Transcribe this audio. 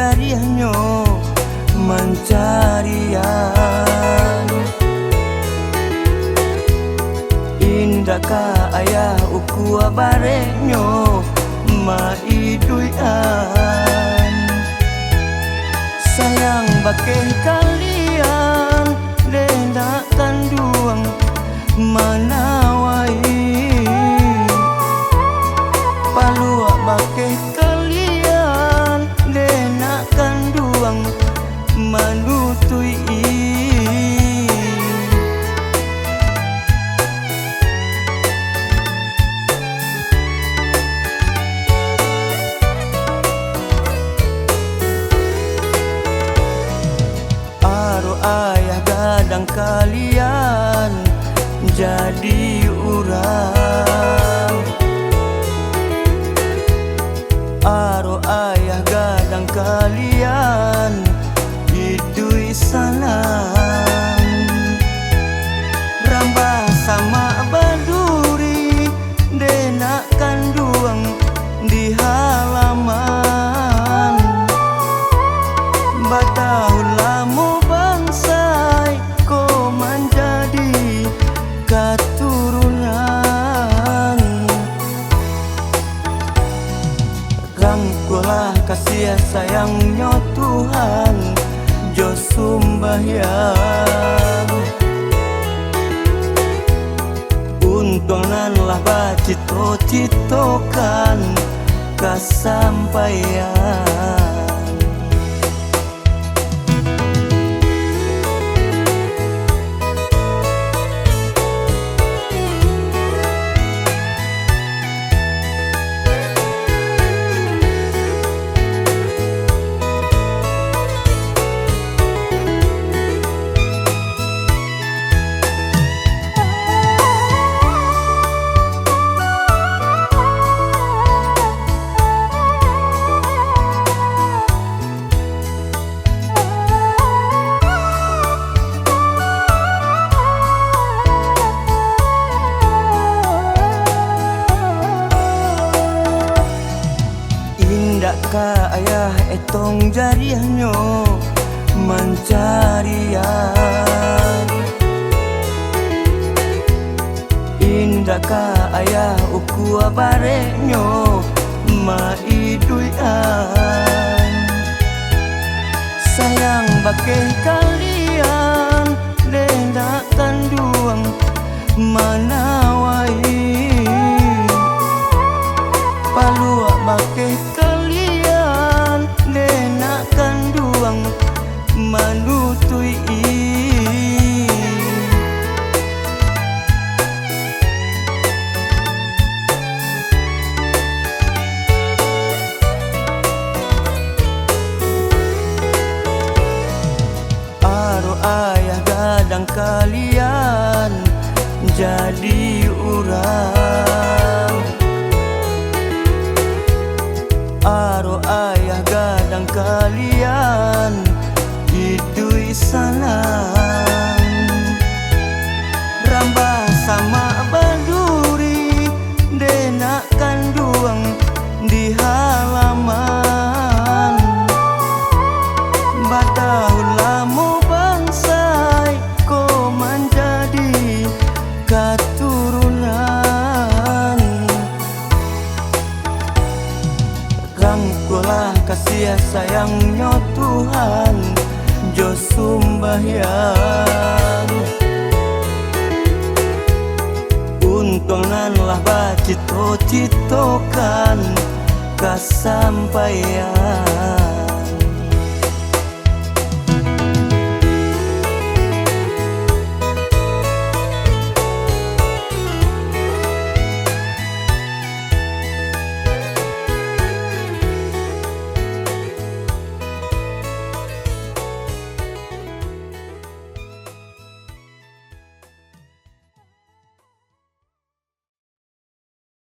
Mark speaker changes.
Speaker 1: jariahnya mencarian. Indahkah ayah ukua barenyo maiduyan. Sayang bakeh kalian denda kanduang manawai. Palua bakeh kalian denda kanduang manutui. Ayah gadang kalian jadi urang. Aro ayah gadang kalian hidui sanang. Rambah sama baduri dena kanduang di halaman. Batahun lamu bangsai ko menjadi keturunan. Rangkulah kasih sayangnya Tuhan jo sumbahyang. Untunganlah bacito-citokan kesampaian. Indahkah ayah etong jariahnya mencarian. Indahkah ayah ukua barenyo maiduyan. Sayang bakeh kalian denda kanduang manawai. Palua bakeh kalian dena kanduang manutui. Aro ayah gadang kalian jadi urang. Aro ayah gadang kalian hidui sanang. Rambah sama baduri dena kanduang di halaman. Batahun lamu bangsai ko menjadi keturunan. Rangkulah kasih sayangnya Tuhan jo sumbahyang. Untunganlah bacito-citokan kesampaian.